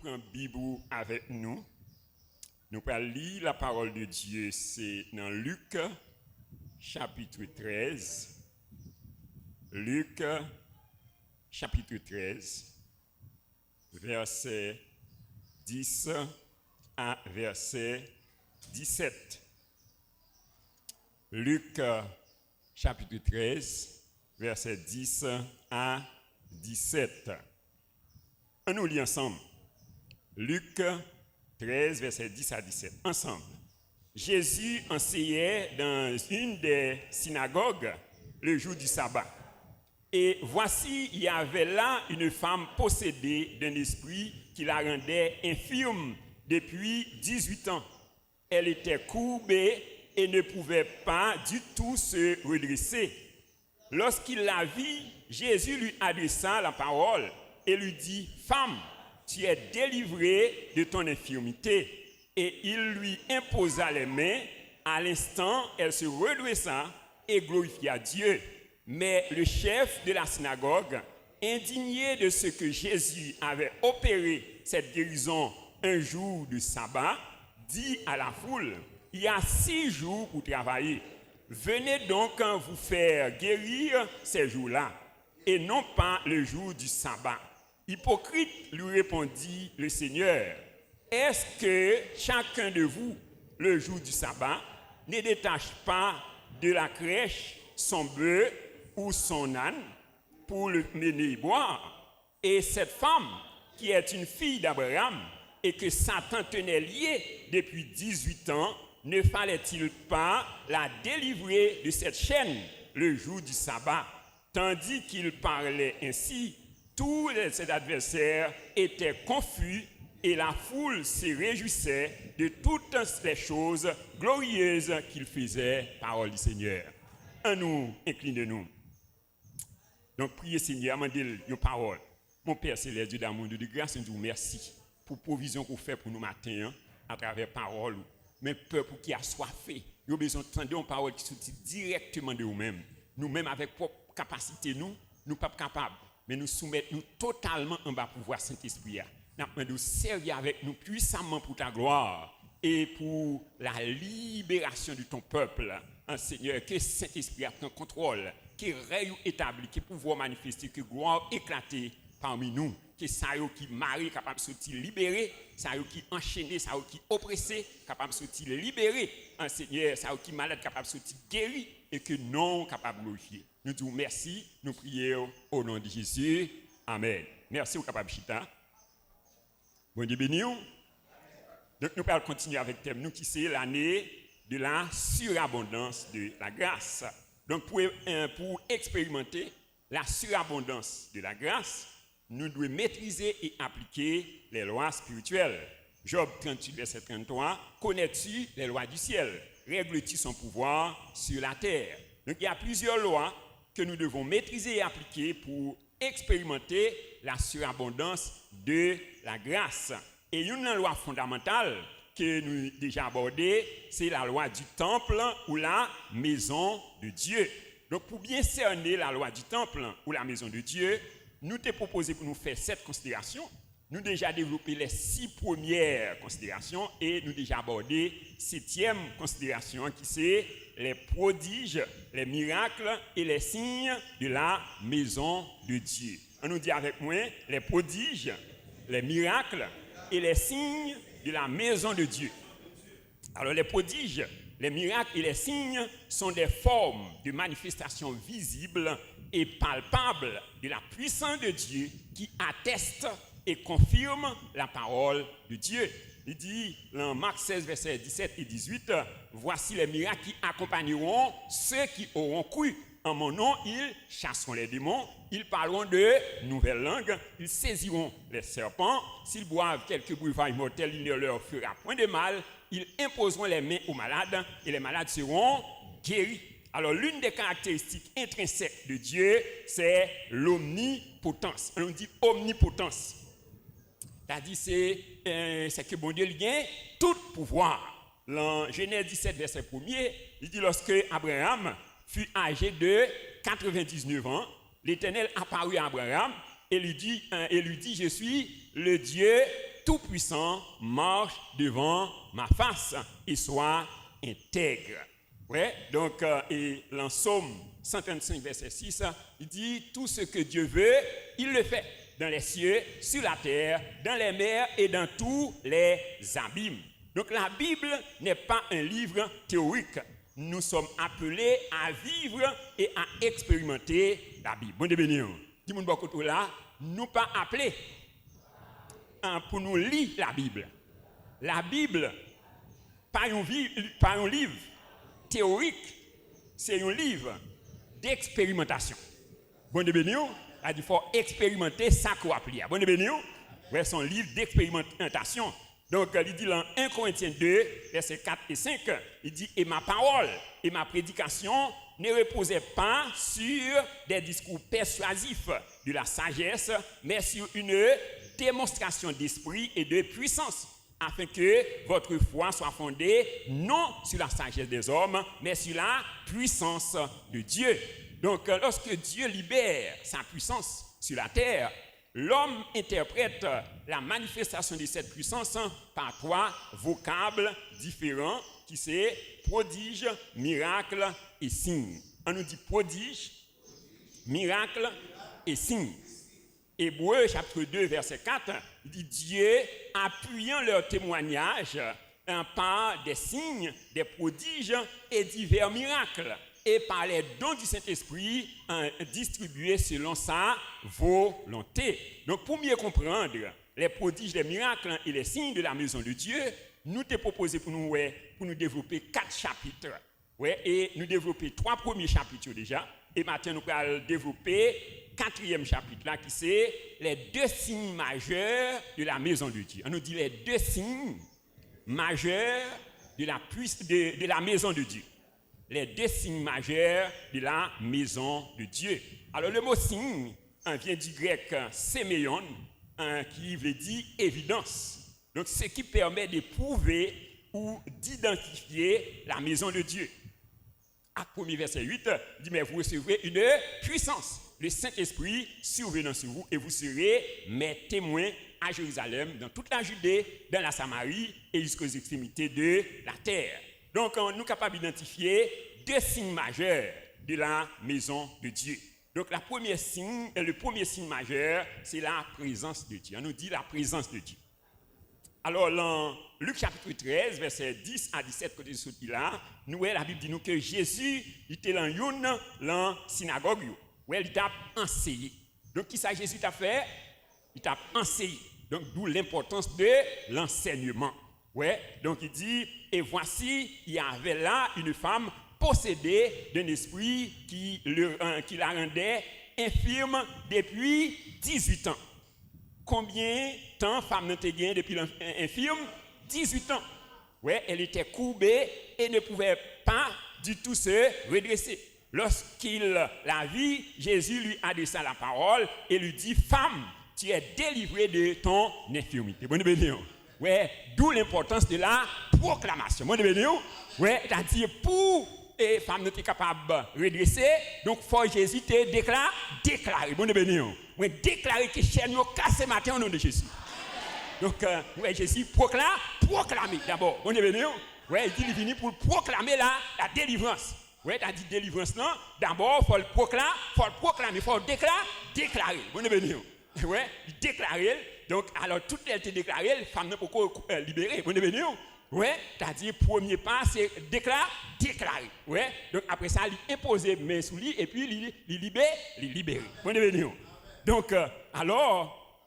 prenons Bible avec nous. Nous allons lire la parole de Dieu, c'est dans Luc, chapitre 13. Luc, chapitre 13, verset 10 à verset 17. Luc, chapitre 13, verset 10 à 17. On nous lit ensemble. Luc 13, verset 10 à 17. Ensemble. Jésus enseignait dans une des synagogues le jour du sabbat. Et voici, il y avait là une femme possédée d'un esprit qui la rendait infirme depuis 18 ans. Elle était courbée et ne pouvait pas du tout se redresser. Lorsqu'il la vit, Jésus lui adressa la parole et lui dit, « Femme, tu es délivrée de ton infirmité. » Et il lui imposa les mains. À l'instant, elle se redressa et glorifia Dieu. Mais le chef de la synagogue, indigné de ce que Jésus avait opéré cette guérison un jour de sabbat, dit à la foule, « Il y a 6 jours pour travailler. Venez donc vous faire guérir ces jours-là, et non pas le jour du sabbat. » Hypocrite, lui répondit le Seigneur, « Est-ce que chacun de vous, le jour du sabbat, ne détache pas de la crèche son bœuf ou son âne pour le mener boire? Et cette femme, qui est une fille d'Abraham et que Satan tenait liée depuis 18 ans, ne fallait-il pas la délivrer de cette chaîne le jour du sabbat? » Tandis qu'il parlait ainsi, tous ses adversaires étaient confus et la foule se réjouissait de toutes les choses glorieuses qu'il faisait, parole du Seigneur. En nous, inclinez-nous. Donc, priez Seigneur, demandez une parole. Mon Père Céleste, Dieu d'amour, de grâce, nous vous remercie pour la provision qu'on fait pour nous matin, à travers parole. Mais peuple qui a soifé, nous avons besoin d'entendre une parole qui sortit directement de nous-mêmes. Nous-mêmes, avec propre capacité, nous ne sommes pas capables. Mais nous soumettons totalement en bas pouvoir Saint-Esprit. Nous demandons de servir avec nous puissamment pour ta gloire et pour la libération de ton peuple. Seigneur, que Saint-Esprit prenne contrôle, que règne établi, que pouvoir manifester, que gloire éclater parmi nous. Que ça qui marie capable de sortir libéré, ça qui enchaîné, ça qui oppressé, capable de sortir libéré. Seigneur, ça qui malade, capable de sortir guéri et que non capable de glorifier. Nous disons merci, nous prions au nom de Jésus. Amen. Merci au capable Chita. Bon Dieu béni. Donc nous allons continuer avec le thème, nous qui c'est l'année de la surabondance de la grâce. Donc pour expérimenter la surabondance de la grâce, nous devons maîtriser et appliquer les lois spirituelles. Job 38, verset 33, connais-tu les lois du ciel? Règles-tu son pouvoir sur la terre? Donc il y a plusieurs lois que nous devons maîtriser et appliquer pour expérimenter la surabondance de la grâce. Et une loi fondamentale que nous avons déjà abordée, c'est la loi du temple ou la maison de Dieu. Donc pour bien cerner la loi du temple ou la maison de Dieu, nous t'ai proposé pour nous faire 7 considérations. Nous déjà développé les 6 premières considérations et nous déjà abordé 7e considération qui c'est les prodiges, les miracles et les signes de la maison de Dieu. On nous dit avec moi les prodiges, les miracles et les signes de la maison de Dieu. Alors les prodiges, les miracles et les signes sont des formes de manifestations visibles et palpables de la puissance de Dieu qui attestent et confirme la parole de Dieu. Il dit dans Marc 16, versets 17 et 18, « Voici les miracles qui accompagneront ceux qui auront cru. En mon nom, ils chasseront les démons, ils parleront de nouvelles langues, ils saisiront les serpents, s'ils boivent quelques breuvages mortels, il ne leur fera point de mal, ils imposeront les mains aux malades et les malades seront guéris. » Alors, l'une des caractéristiques intrinsèques de Dieu, c'est l'omnipotence. On dit omnipotence. C'est-à-dire, c'est que bon Dieu a tout pouvoir. Dans Genèse 17, verset 1er, il dit lorsque Abraham fut âgé de 99 ans, l'Éternel apparut à Abraham et lui dit, je suis le Dieu Tout-Puissant marche devant ma face et soit intègre. Ouais, donc, et dans Psaume 135, verset 6, il dit tout ce que Dieu veut, il le fait dans les cieux, sur la terre, dans les mers et dans tous les abîmes. Donc la Bible n'est pas un livre théorique. Nous sommes appelés à vivre et à expérimenter la Bible. Bon Dieu béni. Dis-moi beaucoup là, nous pas appelés pour nous lire la Bible. La Bible, pas un livre théorique, c'est un livre d'expérimentation. Bon Dieu béni. Il faut expérimenter ça qu'on applique. Bon Dieu béni. Ouais, c'est un livre d'expérimentation. Donc, il dit dans 1 Corinthiens 2, versets 4 et 5, il dit « Et ma parole et ma prédication ne reposaient pas sur des discours persuasifs de la sagesse, mais sur une démonstration d'esprit et de puissance, afin que votre foi soit fondée non sur la sagesse des hommes, mais sur la puissance de Dieu. » Donc, lorsque Dieu libère sa puissance sur la terre, l'homme interprète la manifestation de cette puissance par trois vocables différents qui sont prodige, miracle et signe. On nous dit prodige, miracle et signe. Hébreux chapitre 2 verset 4 dit Dieu appuyant leur témoignage par des signes, des prodiges et divers miracles, et par les dons du Saint-Esprit distribués selon sa volonté. Donc, pour mieux comprendre les prodiges, les miracles et les signes de la maison de Dieu, nous t'ai proposé pour nous développer 4 chapitres. Ouais, et nous développer 3 premiers chapitres déjà. Et maintenant, nous allons développer 4e chapitre là, qui c'est les 2 signes majeurs de la maison de Dieu. On nous dit les 2 signes majeurs de la maison de Dieu. Les 2 signes majeurs de la maison de Dieu. Alors le mot signe vient du grec séméon, qui veut dire évidence. Donc ce qui permet de prouver ou d'identifier la maison de Dieu. Acte 1er verset 8 dit mais vous recevrez une puissance. Le Saint-Esprit survenant sur vous et vous serez mes témoins à Jérusalem, dans toute la Judée, dans la Samarie et jusqu'aux extrémités de la terre. Donc, nous sommes capables d'identifier 2 signes majeurs de la maison de Dieu. Donc, le premier signe majeur, c'est la présence de Dieu. On nous dit la présence de Dieu. Alors, dans Luc chapitre 13, verset 10 à 17, côté de ce là, la Bible dit nous que Jésus était dans la synagogue, où il t'a enseigné. Donc, qui ça Jésus t'a fait? Il t'a enseigné. Donc, d'où l'importance de l'enseignement. Ouais, donc il dit, et voici, il y avait là une femme possédée d'un esprit qui la rendait infirme depuis 18 ans. Combien de temps femme n'était gagnée depuis l'infirme? 18 ans. Ouais, elle était courbée et ne pouvait pas du tout se redresser. Lorsqu'il la vit, Jésus lui adressa la parole et lui dit, femme, tu es délivrée de ton infirmité. Bonne bénédiction. Ouais, d'où l'importance de la proclamation. Bonne bénédiction. Ouais, c'est-à-dire pour les femmes n'étaient capables de redresser, donc faut Jésus te déclarer. Bonne bénédiction. Ouais, déclarer que chaîne nous casse matin au nom de Jésus. Donc, ouais, Jésus proclamer d'abord. Bonne bénédiction. Ouais, il dit il vient pour proclamer la délivrance. Ouais, t'as dit délivrance non. D'abord, faut le proclamer, il faut déclarer. Bonne bénédiction. Ouais, déclarer. Donc, alors, toute elle te déclarée, les femmes ne peuvent pas libérer. Bonne bénédiction. Ouais, t'as dit premier pas, c'est déclarer. Ouais, donc après ça, il imposer main sous lui et puis il libérer. Bonne bénédiction. Donc, alors,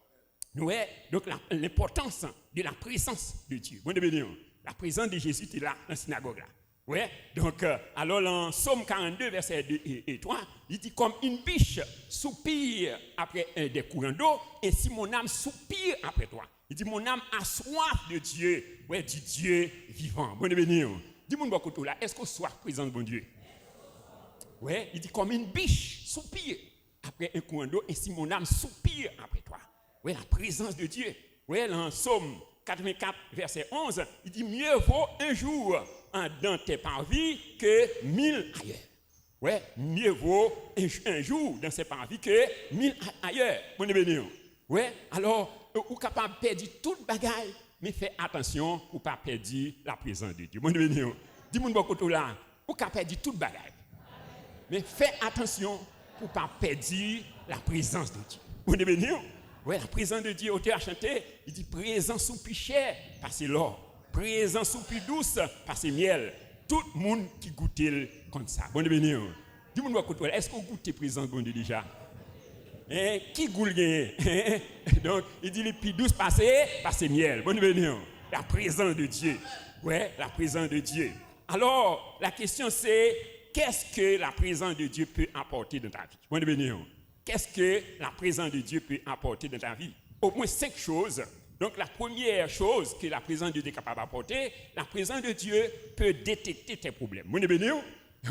ouais, donc l'importance de la présence de Dieu. Bonne bénédiction. La présence de Jésus est là, dans la synagogue là. Ouais, donc, alors, dans Psaume 42, verset 2 et 3, il dit comme une biche soupire après des courants d'eau, ainsi mon âme soupire après toi. Il dit mon âme a soif de Dieu, ouais, du Dieu vivant. Bonne bénédiction. Dis-moi beaucoup là, est-ce qu'on soif présence de bon Dieu? Ouais, il dit comme une biche soupire après un courant d'eau, ainsi mon âme soupire après toi. Ouais, la présence de Dieu. Ouais, dans Psaume 84, verset 11, il dit mieux vaut un jour dans tes parvis que 1000 ailleurs. Ouais, mieux vaut un jour dans ses parvis que 1000 ailleurs. Bonne bénédiction. Ouais, alors, ou capable de perdre toute bagaille, mais fais attention pour ne pas perdre la présence de Dieu. Bon, dis-moi beaucoup là, ou capable de perdre toute bagaille. Mais fais attention pour ne pas perdre la présence de Dieu. Bon, ouais, la présence de Dieu, auteur a chanté, il dit présence ou plus cher, parce l'or. Présence ou plus douce, parce miel. Tout le monde qui goûte comme ça. Bon, dis-moi, est-ce qu'on goûte présence de Dieu déjà? Qui goûte? Donc, il dit les plus douces, parce miel. Bon, la présence de Dieu. Ouais, la présence de Dieu. Alors, la question c'est, qu'est-ce que la présence de Dieu peut apporter dans ta vie? Bon, qu'est-ce que la présence de Dieu peut apporter dans ta vie? Au moins 5 choses. Donc la première chose que la présence de Dieu est capable d'apporter, la présence de Dieu peut détecter tes problèmes. Bon,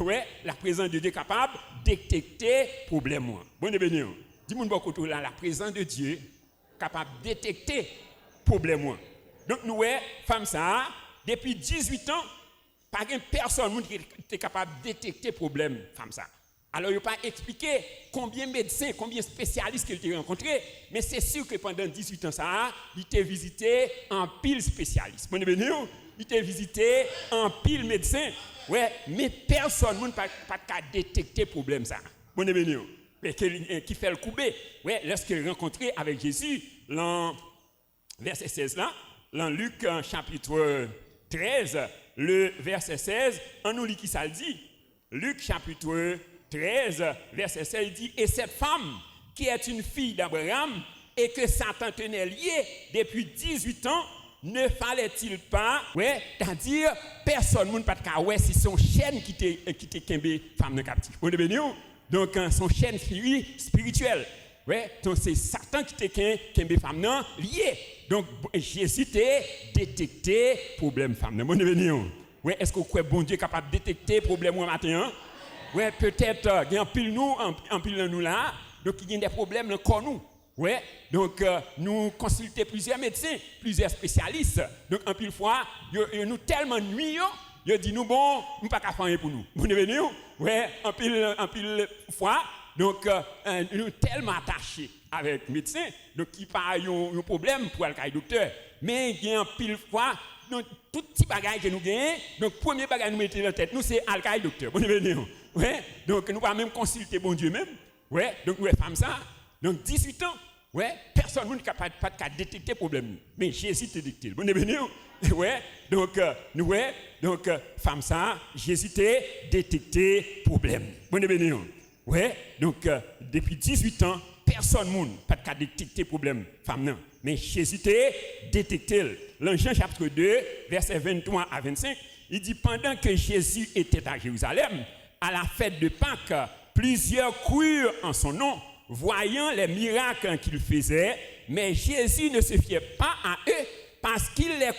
ouais, la présence de Dieu est capable de détecter tes problèmes. Bon, dis-moi beaucoup là, la présence de Dieu est capable de détecter tes problèmes. Donc nous, ouais, femme ça, depuis 18 ans, pas une personne qui est capable de détecter les problèmes, femme ça. Alors, il n'a pas expliqué combien de médecins, combien de spécialistes qu'il a rencontrés, mais c'est sûr que pendant 18 ans, ça, il t'a visité en pile spécialiste. Il t'a visité en pile médecin. Ouais, mais personne n'a pas détecté le problème. Ça. Mais qui fait le coupé. Ouais, lorsqu'il est rencontré avec Jésus, dans verset 16 là, dans Luc chapitre 13, le verset 16, on nous lit qui ça le dit. Luc chapitre 13, verset 16, il dit, et cette femme qui est une fille d'Abraham et que Satan tenait liée depuis 18 ans, ne fallait-il pas, ouais, c'est-à-dire, personne ne peut pas ouais, c'est son chaîne qui te kembe femme de captif. Donc, son chaîne spirituelle. Ouais, donc c'est Satan qui te kembe femme non liée. Donc, Jésus t'a détecté problème femme. Ouais, est-ce que vous croyez bon Dieu est capable de détecter problème au matin? Ouais, peut-être, il y a un pile nous là, donc il y a des problèmes encore nous. Ouais, donc nous consultons plusieurs médecins, plusieurs spécialistes. Donc en pile fois, nous tellement nuisons, ils disent nous bon, nous pas qu'à faire pour nous. Vous venez ouais, en pile fois, donc nous tellement attachés avec médecins, donc qui pas un problème pour aller docteur. Mais il y a un pile fois, donc tout petit bagage que nous gagnons, donc premier bagage nous mettons dans la tête, nous c'est alcaï docteur. Vous venez ouais, donc nous pas même consulter bon Dieu même. Ouais, donc nous femmes ça. Donc 18 ans, ouais, personne n'est capable de détecter le problème. Mais Jésus te détecté. Bon, ouais, donc nous, ouais, donc femme ça, Jésus te détecté le problème. Bon, ouais, donc depuis 18 ans, personne n'a pas détecté le problème, femme non. Mais Jésus te détecté. Dans Jean chapitre 2, versets 23 à 25, il dit pendant que Jésus était à Jérusalem, à la fête de Pâques, plusieurs crurent en son nom, voyant les miracles qu'il faisait, mais Jésus ne se fiait pas à eux parce qu'il les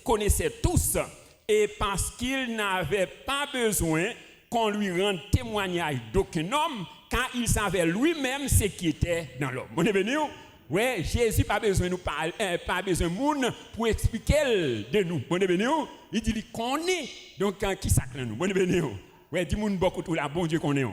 connaissait tous et parce qu'il n'avait pas besoin qu'on lui rende témoignage d'aucun homme, car il savait lui-même ce qui était dans l'homme. Vous êtes venu? Oui, Jésus n'a pas besoin de nous parler, pas besoin de monde pour expliquer de nous. Vous êtes venu? Il dit qu'il connaît, donc qui s'acclame nous. Vous êtes venu? Oui, dis-moi beaucoup tout là, bon Dieu connaît.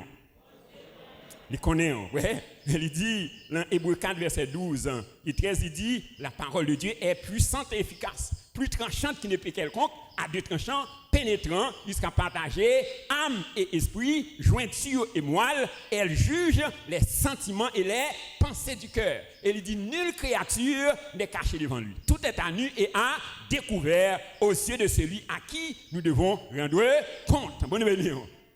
Il connaît, ouais. Il dit, dans Hébreux 4, verset 12 et 13, il dit, la parole de Dieu est puissante et efficace, plus tranchante qu'une épée quelconque, à deux tranchants, pénétrant, jusqu'à partager âme et esprit, jointure et moelle, elle juge les sentiments et les pensées du cœur. Et il dit, nulle créature n'est cachée devant lui. Tout est à nu et à découvert aux yeux de celui à qui nous devons rendre compte. Bon,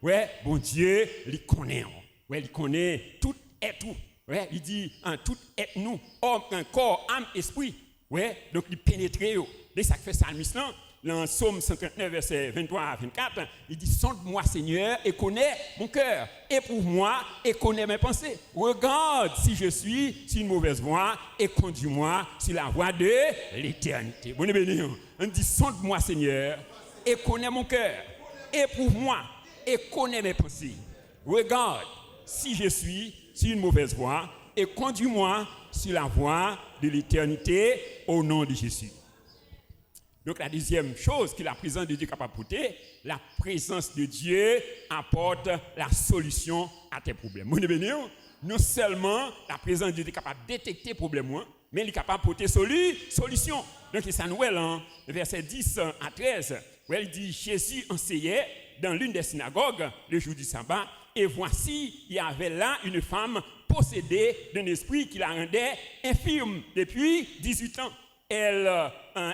ouais, bon Dieu, il connaît. Ouais, il connaît tout est tout. Ouais, il dit tout est nous, homme, corps, âme, esprit. Ouais, donc il pénètre. Dès ça fait psalmiste là, dans Psaume 139 verset 23 à 24, il dit sonde-moi Seigneur et connais mon cœur, éprouve moi et connais mes pensées. Regarde si je suis sur une mauvaise voie et conduis-moi sur la voie de l'éternité. Bon béni. On dit sonde-moi Seigneur et connais mon cœur, éprouve-moi et connais mes pensées. Regarde si je suis sur une mauvaise voie et conduis-moi sur la voie de l'éternité au nom de Jésus. Donc la deuxième chose que la présence de Dieu est capable d'apporter, la présence de Dieu apporte la solution à tes problèmes. Non seulement la présence de Dieu est capable de détecter les problèmes, mais il est capable de porter solution. Donc, ça nous est là, verset 10 à 13, où il dit, Jésus enseignait dans l'une des synagogues le jour du sabbat, et voici, il y avait là une femme possédée d'un esprit qui la rendait infirme depuis 18 ans. Elle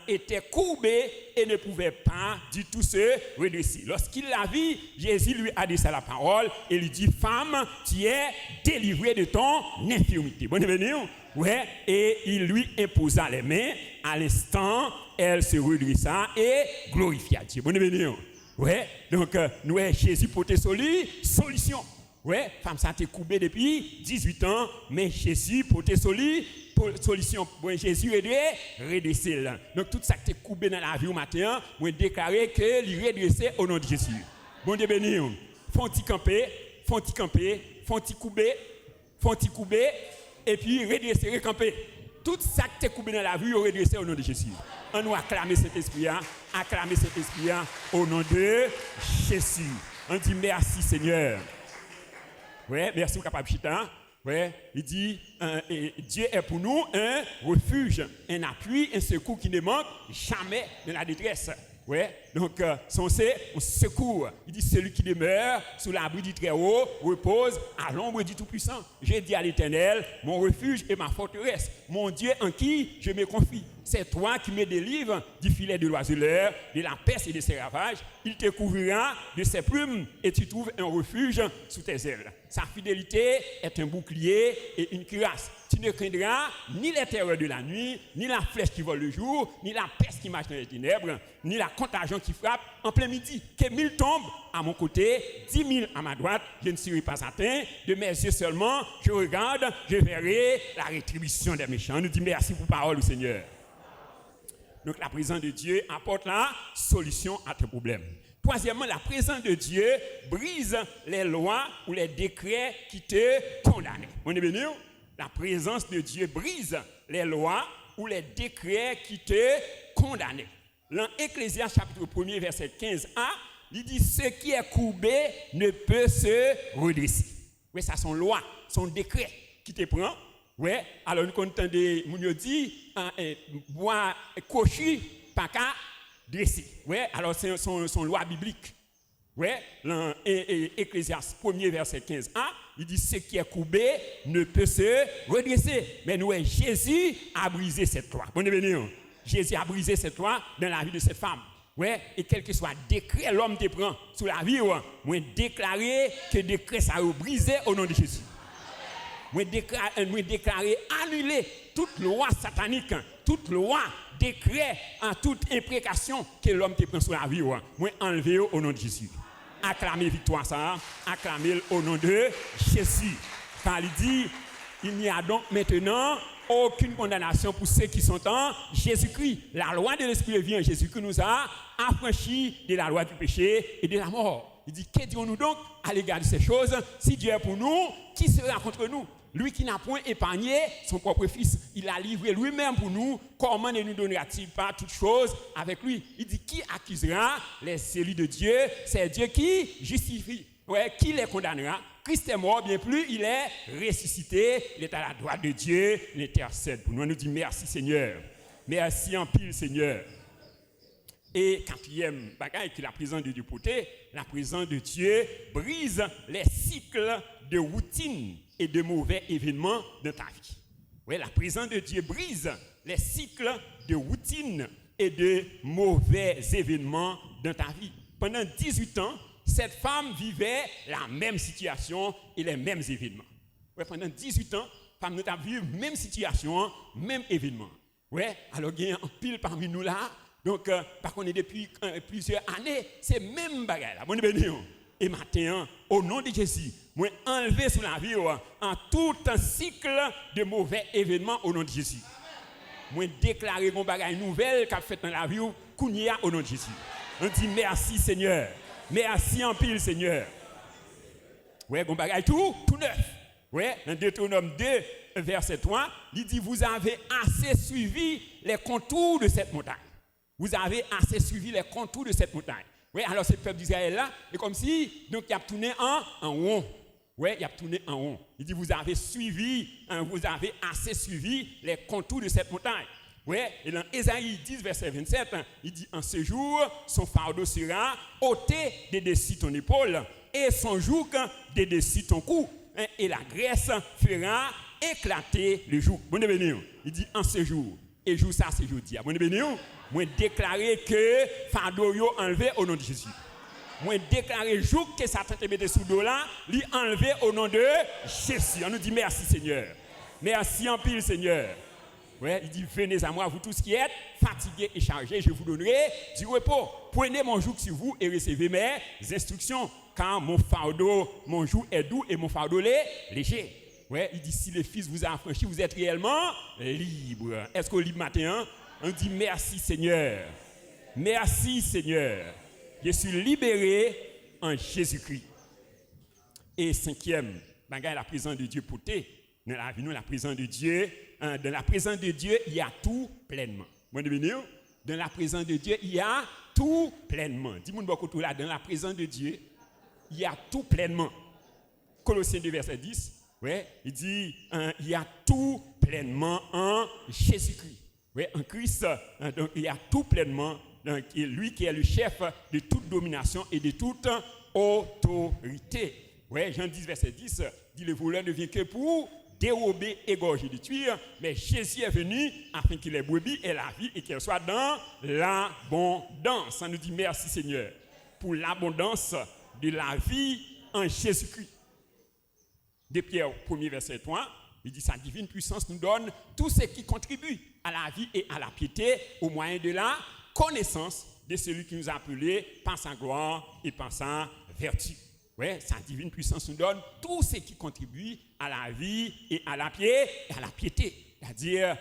était courbée et ne pouvait pas du tout se redresser. Lorsqu'il la vit, Jésus lui a adressé la parole et lui dit, femme, tu es délivrée de ton infirmité. Bonne venue. Ouais, et il lui imposa les mains. À l'instant, elle se redressa et glorifia Dieu. Bonne venue. Ouais, donc nous Jésus portait solution. Ouais, femme ça t'est courbée depuis 18 ans, mais Jésus portait solution. Bon, Jésus redressé là. Donc tout ça qui t'est courbé dans la vie au matin, moi déclarer que il redressé au nom de Jésus. Bon Dieu béni. Font-ils camper, font-ils couper, et puis redresser, recamper. Tout ça qui t'est courbé dans la vie, redressé au nom de Jésus. On nous acclamer cet esprit, au nom de Jésus. On dit merci Seigneur. Ouais, merci au capable chita. Ouais, il dit Dieu est pour nous un refuge, un appui, un secours qui ne manque jamais de la détresse. Ouais, donc son secours. Il dit celui qui demeure sous l'abri du Très-Haut repose à l'ombre du Tout-Puissant. J'ai dit à l'Éternel, mon refuge et ma forteresse, mon Dieu en qui je me confie. C'est toi qui me délivres du filet de l'oiseleur, de la peste et de ses ravages. Il te couvrira de ses plumes et tu trouves un refuge sous tes ailes. Sa fidélité est un bouclier et une cuirasse. Tu ne craindras ni les terreurs de la nuit, ni la flèche qui vole le jour, ni la peste qui marche dans les ténèbres, ni la contagion qui frappe en plein midi. Que 1000 tombent à mon côté, 10 000 à ma droite, je ne serai pas atteint. De mes yeux seulement, je regarde, je verrai la rétribution des méchants. Nous disons merci pour parole au Seigneur. Donc la présence de Dieu apporte la solution à tes problèmes. Troisièmement, la présence de Dieu brise les lois ou les décrets qui te condamnent. On est venu? La présence de Dieu brise les lois ou les décrets qui te condamnent. Dans Ecclésiaste chapitre 1er, verset 15a, il dit « Ce qui est courbé ne peut se redresser ». Oui, ça son loi, son décret qui te prend. Oui, alors nous entendons, nous dit « bois cochu, pas qu'à dresser ». Oui, alors c'est son loi biblique. Oui, dans Ecclésiaste 1er, verset 15a, il dit « Ce qui est courbé ne peut se redresser ». Mais nous, Jésus a brisé cette loi. Bonne venue. Jésus a brisé cette loi dans la vie de cette femme. Ouais, et quel que soit décret l'homme te prend sous la vie, moi déclarer que décret ça a brisé au nom de Jésus. Moi déclarer annuler toute loi satanique, toute loi, décret, en toute imprécation que l'homme te prend sous la vie, moi enlever au nom de Jésus. Acclamez victoire ça, acclamez au nom de Jésus. Car il dit, il n'y a donc maintenant aucune condamnation pour ceux qui sont en Jésus-Christ. La loi de l'Esprit vient, Jésus-Christ nous a affranchis de la loi du péché et de la mort. Il dit, que dirons-nous donc à l'égard de ces choses? Si Dieu est pour nous, qui sera contre nous? Lui qui n'a point épargné son propre fils, il a livré lui-même pour nous, comment ne nous donnera-t-il pas toutes choses avec lui? Il dit, qui accusera les élus de Dieu? C'est Dieu qui justifie. Ouais, qui les condamnera? Christ est mort, bien plus, il est ressuscité, il est à la droite de Dieu, il intercède pour nous. On nous dit merci Seigneur, merci en pile Seigneur. Et quatrième bagaille que la présence de Dieu portait, la présence de Dieu brise les cycles de routine et de mauvais événements dans ta vie. Oui, la présence de Dieu brise les cycles de routine et de mauvais événements dans ta vie. Pendant 18 ans, cette femme vivait la même situation et les mêmes événements. Ouais, pendant 18 ans, femme nous a vécu même situation, même événement. Ouais, alors il y a un pile parmi nous là. Donc, par contre, depuis plusieurs années, c'est même bagaille là. Bon, et maintenant, au nom de Jésus, moi enlever sur la vie en tout un cycle de mauvais événements au nom de Jésus. Moi déclarer une bagaille nouvelle qu'a fait dans la vie kounia au nom de Jésus. On dit merci Seigneur. Merci en pile, Seigneur. Ouais, bon bagaille tout neuf. Ouais, dans Deutéronome 2, verset 3, il dit, vous avez assez suivi les contours de cette montagne. Vous avez assez suivi les contours de cette montagne. Oui, alors ce peuple d'Israël là, c'est comme si, donc il a tourné en rond. ouais, il a tourné en rond. Il dit, vous avez assez suivi les contours de cette montagne. Ouais, et dans Ésaïe 10, verset 27, il dit, en ce jour, son fardeau sera ôté de dessus ton épaule, et son joug de dessus ton cou, et la graisse fera éclater le joug. Bon béni. Il dit, en ce jour, et jour ça, c'est jeudi. Bon béni. Moi déclarer que fardeau yo enlevé au nom de Jésus. Moi déclarer joug que Satan te mette sous dos là, lui enlevé au nom de Jésus. On nous dit merci Seigneur. Merci en pile Seigneur. Ouais, il dit venez à moi vous tous qui êtes fatigués et chargés, je vous donnerai du repos. Prenez mon joug sur vous et recevez mes instructions, car mon joug est doux et mon fardeau est léger. Ouais, il dit si le Fils vous a affranchi, vous êtes réellement libre. Est-ce qu'au libre matin, on dit merci Seigneur. Merci Seigneur. Je suis libéré en Jésus-Christ. Et cinquième, la présence de Dieu pour dans la vie, la présence de Dieu. Dans la présence de Dieu, il y a tout pleinement. Dans la présence de Dieu, il y a tout pleinement. Dis-moi beaucoup là, dans la présence de Dieu, il y a tout pleinement. Colossiens 2, verset 10, ouais, il dit, il y a tout pleinement en Jésus-Christ. Ouais, en Christ, donc, il y a tout pleinement. Donc, lui qui est le chef de toute domination et de toute autorité. Ouais, Jean 10, verset 10, dit le voleur ne vient que pour dérober, égorger, détruire, mais Jésus est venu afin qu'il ait brebis et la vie et qu'elle soit dans l'abondance. Ça nous dit merci Seigneur pour l'abondance de la vie en Jésus-Christ. De Pierre 1er verset 3, il dit sa divine puissance nous donne tout ce qui contribue à la vie et à la piété au moyen de la connaissance de celui qui nous a appelés par sa gloire et par sa vertu. Ouais, sa divine puissance nous donne tout ce qui contribue à la vie et à la piété. C'est-à-dire,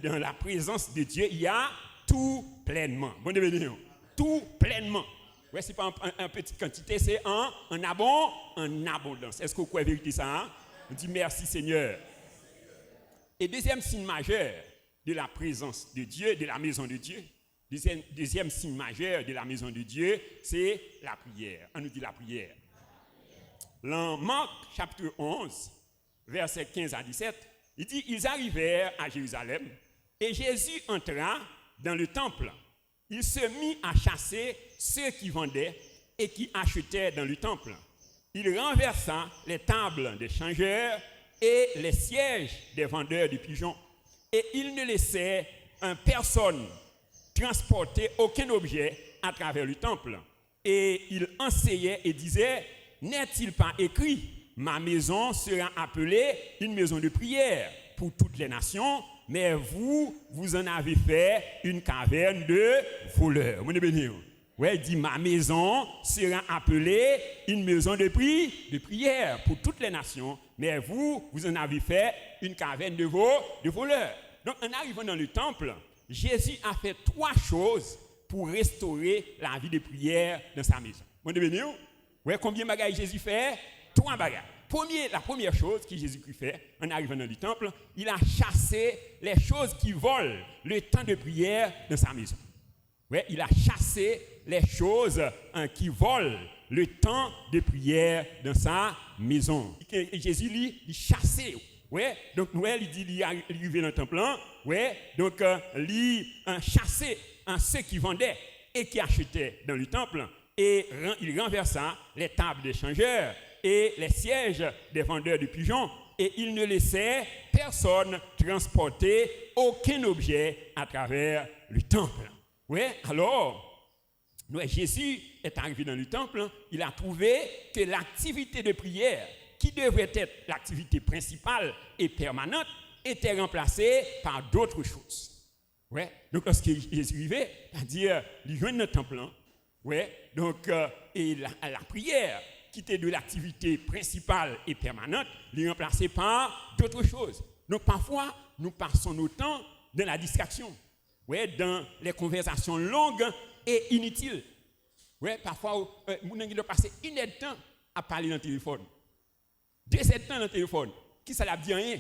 dans la présence de Dieu, il y a tout pleinement. Bon développement. Tout pleinement. Ouais, ce n'est pas en petite quantité, c'est en abondance. Est-ce que vous croyez vérité ça? Hein? On dit merci Seigneur. Et deuxième signe majeur de la présence de Dieu, de la maison de Dieu, deuxième signe majeur de la maison de Dieu, c'est la prière. On nous dit la prière. Dans Marc chapitre 11, versets 15 à 17, il dit, ils arrivèrent à Jérusalem et Jésus entra dans le temple. Il se mit à chasser ceux qui vendaient et qui achetaient dans le temple. Il renversa les tables des changeurs et les sièges des vendeurs de pigeons. Et il ne laissait personne transporter aucun objet à travers le temple. Et il enseignait et disait, n'est-il pas écrit, ma maison sera appelée une maison de prière pour toutes les nations, mais vous en avez fait une caverne de voleurs. Ouais, il dit, ma maison sera appelée une maison de prière pour toutes les nations, mais vous en avez fait une caverne de voleurs. Donc, en arrivant dans le temple, Jésus a fait 3 choses pour restaurer la vie de prière dans sa maison. Ouais, combien de bagages Jésus fait? 3 bagages. La première chose que Jésus-Christ fait en arrivant dans le temple, il a chassé les choses qui volent le temps de prière dans sa maison. Ouais, il a chassé les choses qui volent le temps de prière dans sa maison. Et Jésus, lui, il chassait. Ouais, donc, ouais, il dit, il arrivait dans le temple. Ouais, donc, il chassait ceux qui vendaient et qui achetaient dans le temple. Et il renversa les tables des changeurs et les sièges des vendeurs de pigeons. Et il ne laissait personne transporter aucun objet à travers le temple. Oui, alors, Jésus est arrivé dans le temple, il a trouvé que l'activité de prière, qui devrait être l'activité principale et permanente, était remplacée par d'autres choses. Oui, donc lorsque Jésus arrivait, c'est-à-dire, il vient dans le temple, ouais, donc, et la prière, qui était de l'activité principale et permanente, est remplacée par d'autres choses. Donc, parfois, nous passons notre temps dans la distraction, ouais, dans les conversations longues et inutiles. Ouais, parfois, nous avons passé 1 heure de temps à parler dans le téléphone. 2 heures de temps dans le téléphone. Qui ça l'a dit rien?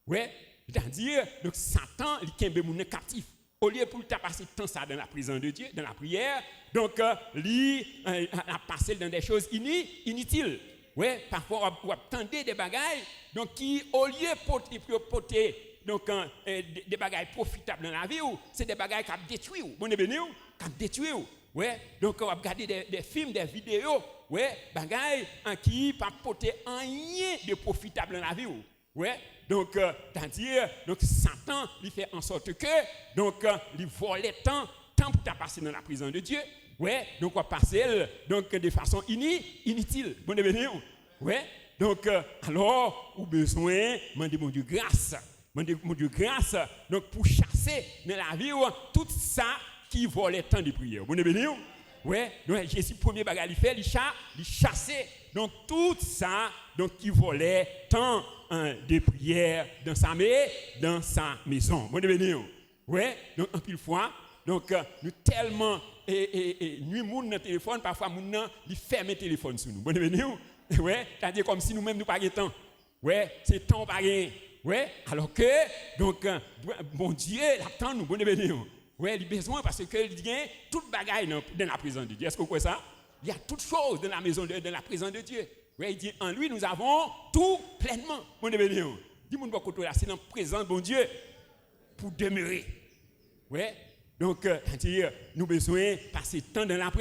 Ouais, c'est-à-dire, donc, Satan, il kembe moun captif. Au lieu pour passer tant ça dans la présence de Dieu, dans la prière, donc lui a passé dans des choses inutiles. Ouais, parfois on attendait des bagailles donc qui au lieu de porter donc des bagailles profitables dans la vie, c'est des bagailles qui détruisent. Bon béni, qui détruisent. Ouais, donc on va regarder des films, des vidéos, ouais, bagailles qui pas porter rien de profitable dans la vie. Ouais, donc c'est-à-dire donc Satan il fait en sorte que donc il vole le temps pour t'as passé dans la prison de Dieu. Ouais, donc on va passer donc de façon inutile. Bon béni. Ouais, donc alors ou besoin demander mon Dieu grâce. Demander mon Dieu grâce donc pour chasser dans la vie tout ça qui vole le temps de prière. Bon béni. Ouais, donc Jésus premier bagage il fait il chasser donc tout ça donc qui volait temps de prière dans sa maison. Bon béni. Ouais, donc en pile fois donc nous tellement nous moun dans téléphone parfois moun nan il ferme le téléphone sur nous. Bon béni. Ouais, c'est-à-dire comme si nous-mêmes nous pas de temps. Ouais, c'est temps pas rien. Ouais, alors que donc bon Dieu l'attend nous. Bon béni. Ouais, il a besoin parce que il y a toute bagaille dans la présence de Dieu. Est-ce que vous croyez ça? Il y a toutes choses dans la maison de la présence de Dieu. Ouais, il dit en lui nous avons tout pleinement. Bon béni. Dis-moi de côté là, c'est dans la présence de bon Dieu pour demeurer. Ouais. Donc nous besoin passer temps dans la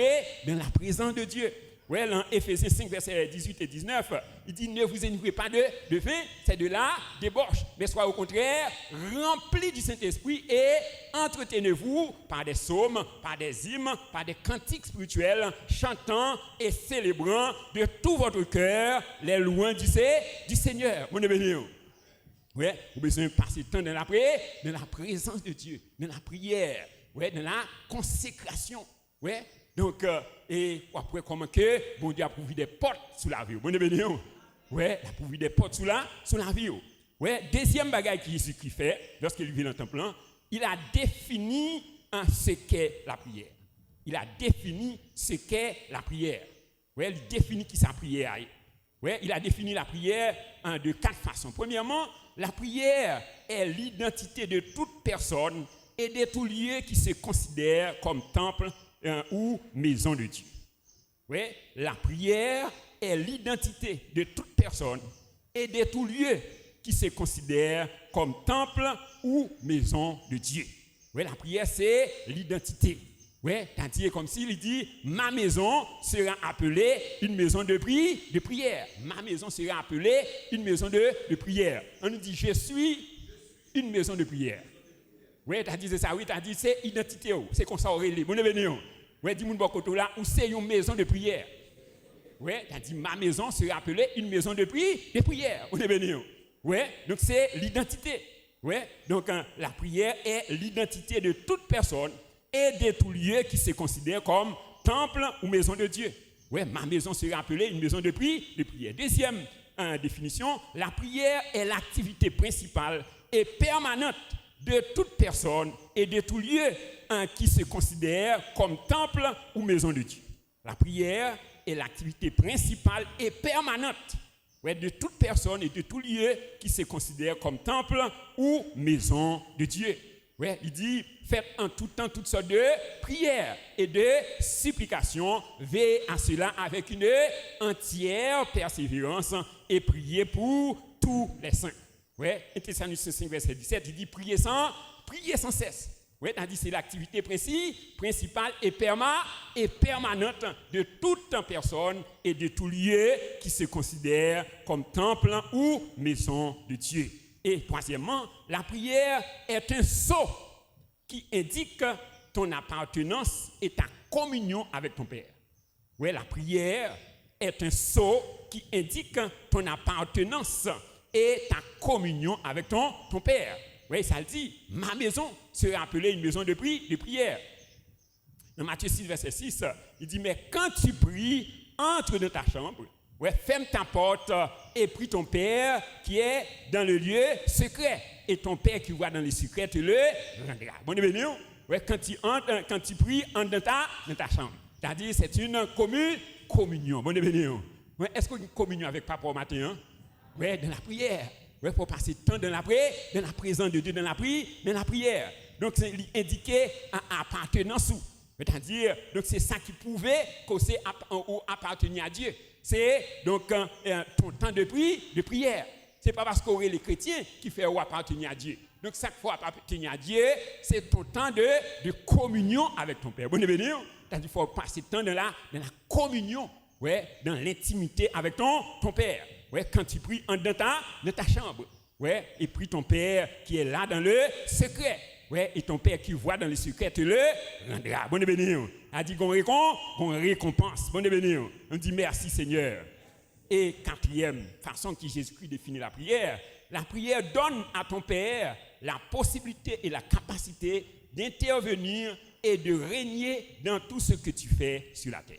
présence de Dieu. Ouais, dans Éphésiens 5 versets 18 et 19, il dit ne vous enivrez pas de vin, c'est de la débauche, mais soyez au contraire remplis du Saint-Esprit et entretenez-vous par des psaumes, par des hymnes, par des cantiques spirituels, chantant et célébrant de tout votre cœur les louanges du Seigneur. Mon béni. Ouais, vous avez besoin de passer temps dans la présence de Dieu, dans la prière, ouais, dans la consécration. Ouais. Donc, et après, comment que bon Dieu a pourvu des portes sous la vie. Bon béni. Ouais, il a pourvu des portes sous la vie. Ouais, deuxième bagaille qui Jésus fait, lorsqu'il vit dans le temple, il a défini ce qu'est la prière. Il a défini ce qu'est la prière. Ouais, il définit qui sa prière. Ouais, il a défini la prière de 4 façons. Premièrement, la prière est l'identité de toute personne et de tout lieu qui se considère comme temple ou maison de Dieu. Oui, la prière est l'identité de toute personne et de tout lieu qui se considère comme temple ou maison de Dieu. Oui, la prière c'est l'identité. Oui, c'est-à-dire comme s'il dit ma maison sera appelée une maison de prière. Ma maison sera appelée une maison de prière. On nous dit je suis une maison de prière. Oui, tu as dit ça, oui, tu as dit c'est identité, c'est comme ça aurait les. Bon béni. Oui, dis-moi de côté là où c'est une maison de prière. Oui, tu as dit ma maison sera appelée une maison de prière. Bon béni. Oui, donc c'est l'identité. Oui, donc la prière est l'identité de toute personne et de tout lieu qui se considère comme temple ou maison de Dieu. Oui, ma maison sera appelée une maison de prière. Deuxième définition, la prière est l'activité principale et permanente de toute personne et de tout lieu qui se considère comme temple ou maison de Dieu. La prière est l'activité principale et permanente de toute personne et de tout lieu qui se considère comme temple ou maison de Dieu. Ouais, il dit, faites en tout temps toutes sortes de prières et de supplications, veillez à cela avec une entière persévérance et priez pour tous les saints. Ouais, Thessaloniciens 5 verset 17, il dit priez sans cesse. Ouais, il dit c'est l'activité principale et permanente de toute personne et de tout lieu qui se considère comme temple ou maison de Dieu. Et troisièmement, la prière est un sceau qui indique ton appartenance et ta communion avec ton Père. Oui, la prière est un sceau qui indique ton appartenance et ta communion avec ton Père. Oui, ça le dit, ma maison sera appelée une maison de prière. Dans Matthieu 6, verset 6, il dit, mais quand tu pries, entre dans ta chambre, ouais, ferme ta porte et prie ton Père qui est dans le lieu secret. Et ton Père qui voit dans le secret te le rendra. Bon, béni, ouais, quand tu pries, entre dans ta chambre. C'est-à-dire, c'est une communion. Bon, béni. Ouais, est-ce qu'il y a une communion avec Papa au matin? Ouais, dans la prière. Ouais, pour passer temps dans la présence de Dieu, dans la prière. Donc, c'est indiqué à appartenance. C'est-à-dire, donc c'est ça qui pouvait causer ou appartenir à Dieu. c'est donc ton temps de prière. Ce n'est pas parce qu'on est les chrétiens qui fait appartenir à Dieu. Donc, chaque fois appartenir à Dieu, c'est ton temps de communion avec ton Père. Bon, c'est-à-dire qu'il faut passer temps dans la communion, dans l'intimité avec ton Père. Quand tu pries dans ta chambre, et prie ton Père qui est là dans le secret. Et ton Père qui voit dans le secret te le rendra. Bon, a dit qu'on récompense. Bon, on dit merci Seigneur. Et quatrième façon que Jésus-Christ définit la prière donne à ton Père la possibilité et la capacité d'intervenir et de régner dans tout ce que tu fais sur la terre.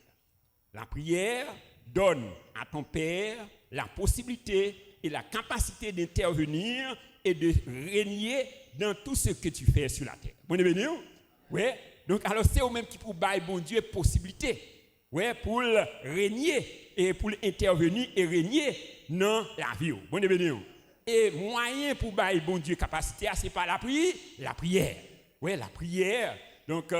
La prière donne à ton Père la possibilité et la capacité d'intervenir et de régner dans tout ce que tu fais sur la terre. Bon, oui. Donc, alors, c'est au même qui pour bailler, bon Dieu, possibilité, pour régner et pour intervenir et régner dans la vie. Bon, et moyen pour bailler, bon Dieu, capacité, c'est pas la prière. Oui, la prière, donc,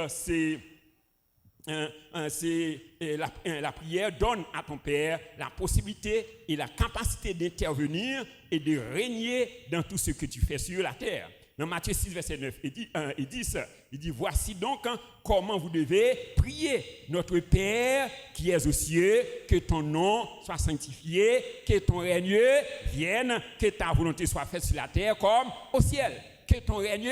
la prière donne à ton Père la possibilité et la capacité d'intervenir et de régner dans tout ce que tu fais sur la terre. Dans Matthieu 6, verset 9 et 10, il dit, voici donc comment vous devez prier. Notre Père qui es aux cieux, que ton nom soit sanctifié, que ton règne vienne, que ta volonté soit faite sur la terre comme au ciel. Que ton règne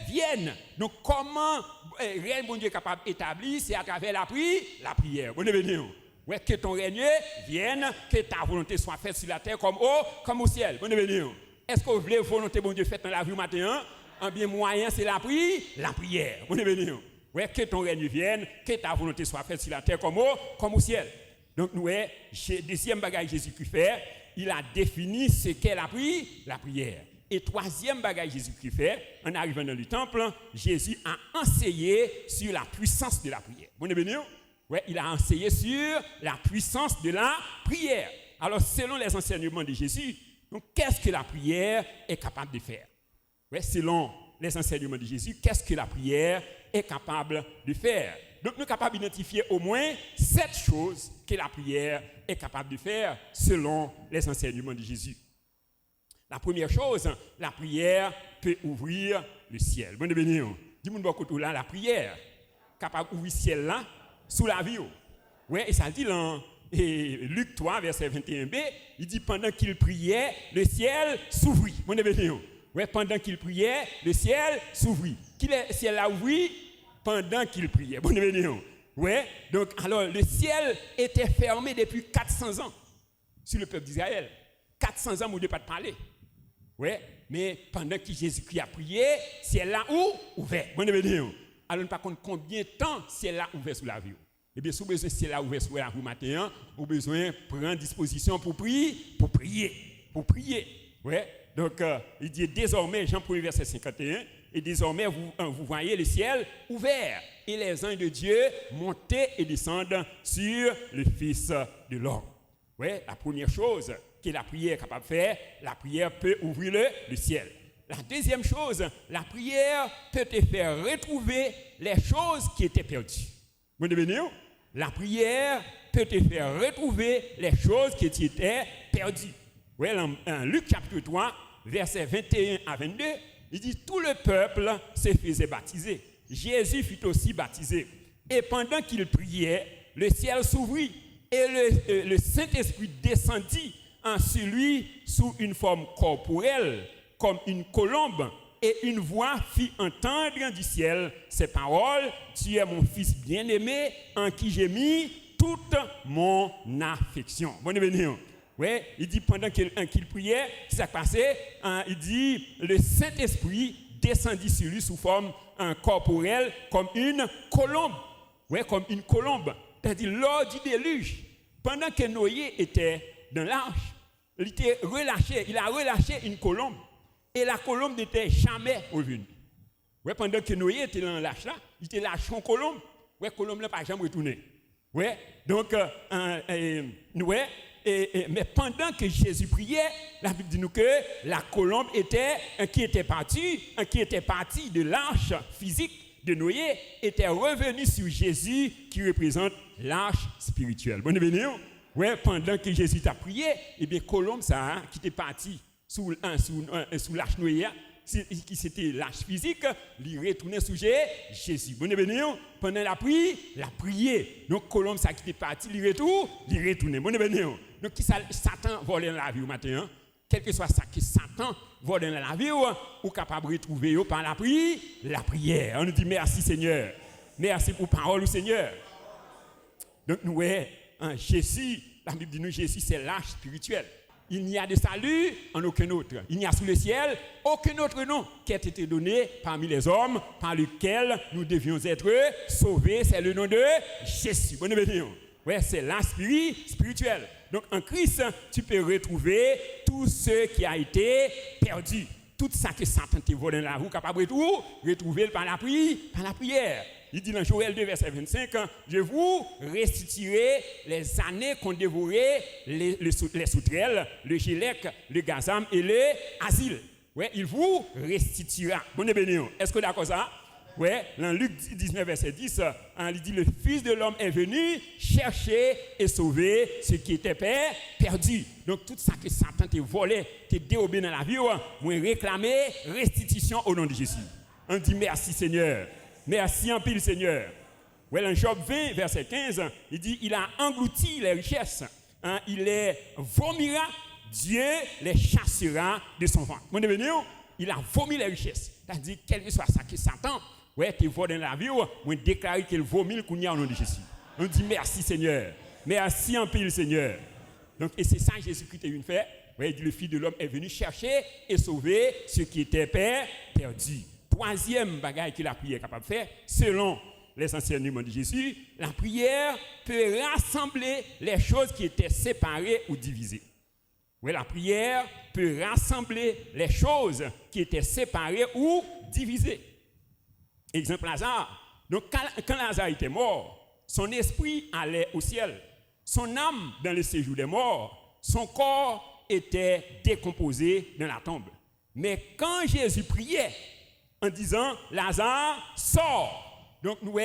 vienne. Donc, comment règne bon Dieu est capable d'établir, c'est à travers la prière. Bon, que ton règne vienne, que ta volonté soit faite sur la terre comme au ciel. Bon, est-ce que vous voulez volonté bon Dieu faite dans la vie matin? Un bien moyen, c'est la prière. Bon, que ton règne vienne, que ta volonté soit faite sur la terre comme au ciel. Donc, deuxième bagage Jésus-Christ fait, il a défini ce qu'est la prière. Et troisième bagage Jésus-Christ fait, en arrivant dans le temple, Jésus a enseigné sur la puissance de la prière. Bon, il a enseigné sur la puissance de la prière. Alors, selon les enseignements de Jésus, donc, qu'est-ce que la prière est capable de faire? Selon les enseignements de Jésus, qu'est-ce que la prière est capable de faire? Donc, nous sommes capables d'identifier au moins 7 choses que la prière est capable de faire selon les enseignements de Jésus. La première chose, la prière peut ouvrir le ciel. Bon, dis-moi beaucoup là, la prière capable d'ouvrir le ciel là, sous la vie. Oui, et ça dit dans Luc 3, verset 21b, il dit pendant qu'il priait, le ciel s'ouvrit. Bon, pendant qu'il priait, le ciel s'ouvrit. Qui le ciel a ouvert pendant qu'il priait. Bon, donc, alors, le ciel était fermé depuis 400 ans sur le peuple d'Israël. 400 ans, on ne peut pas te parler. Mais pendant que Jésus-Christ a prié, le ciel a ouvert. Bon, alors, par contre, combien de temps le ciel a ouvert sous la vie? Eh bien, si vous avez besoin de ciel a ouvert sous la vie matin, vous avez besoin de prendre disposition pour prier. Donc, il dit désormais, Jean 1er, verset 51, et désormais, vous voyez le ciel ouvert et les anges de Dieu monter et descendre sur le Fils de l'homme. La première chose que la prière est capable de faire, la prière peut ouvrir le ciel. La deuxième chose, la prière peut te faire retrouver les choses qui étaient perdues. Vous comprenez? La prière peut te faire retrouver les choses qui étaient perdues. En Luc chapitre 3, versets 21 à 22, il dit tout le peuple se faisait baptiser. Jésus fut aussi baptisé. Et pendant qu'il priait, le ciel s'ouvrit et le Saint-Esprit descendit en celui sous une forme corporelle, comme une colombe, et une voix fit entendre du ciel ces paroles: tu es mon fils bien-aimé, en qui j'ai mis toute mon affection. Bonne bénédiction. Il dit pendant qu'il priait, qu'est-ce qui s'est passé? Il dit le Saint-Esprit descendit sur lui sous forme corporelle, comme une colombe. Comme une colombe. C'est-à-dire lors du déluge, pendant que Noé était dans l'arche, il a relâché une colombe. Et la colombe n'était jamais revenue. Pendant que Noé était dans l'arche là, il était lâché en colombe. La colombe n'a pas jamais retourné. Donc, mais pendant que Jésus priait, la Bible dit nous que la colombe qui était partie de l'arche physique de Noé, était revenue sur Jésus qui représente l'arche spirituelle. Bonne bénédiction. Ouais, pendant que Jésus t'a prié, eh bien, colombe ça, qui était parti sous l'arche noyée, qui c'était l'arche physique, il retournait sous Jésus. Bon, pendant la prié. Donc, colombe ça qui était parti, il retournait. Bon, donc, qui Satan volait dans la vie au matin, quel que soit ça que Satan vole dans la vie, ou capable de retrouver par la prière. On nous dit merci Seigneur. Merci pour parole au Seigneur. Donc nous Jésus, la Bible dit nous Jésus c'est l'arche spirituelle. Il n'y a de salut en aucun autre. Il n'y a sous le ciel aucun autre nom qui a été donné parmi les hommes par lequel nous devions être sauvés. C'est le nom de Jésus. Bonne bénédiction. Ouais, c'est l'arche spirituelle. Donc en Christ, tu peux retrouver tout ce qui a été perdu. Tout ça que Satan te volé dans la roue, capable de retrouver par la prière. Il dit dans Joël 2, verset 25, je vous restituerai les années qu'ont dévoré les sauterelles, le gélec, le gazam et le asile. Ouais, il vous restituera. Bonne bénédiction. Est-ce que d'accord ça? Ouais, dans Luc 19, verset 10, il dit le Fils de l'homme est venu chercher et sauver ce qui était perdu. Donc tout ça que Satan te volé, te dérobé dans la vie, moi réclamer restitution au nom de Jésus. On dit merci Seigneur. Merci en pile Seigneur. Ouais, dans Job 20, verset 15, il dit il a englouti les richesses. Il les vomira, Dieu les chassera de son ventre. Mon devenu, il a vomi les richesses. C'est-à-dire, quel que soit ça que Satan, qui vole dans la vie, on déclare qu'il vomit le kounia au nom de Jésus. On dit merci Seigneur. Merci en pile Seigneur. Donc, et c'est ça Jésus-Christ a eu fait. Ouais, il dit le Fils de l'homme est venu chercher et sauver ce qui était perdu. Troisième bagaille que la prière est capable de faire, selon les enseignements de Jésus, la prière peut rassembler les choses qui étaient séparées ou divisées. Oui, la prière peut rassembler les choses qui étaient séparées ou divisées. Exemple, Lazare. Donc, quand Lazare était mort, son esprit allait au ciel. Son âme dans le séjour des morts, son corps était décomposé dans la tombe. Mais quand Jésus priait, en disant, Lazare, sort. Donc, nous,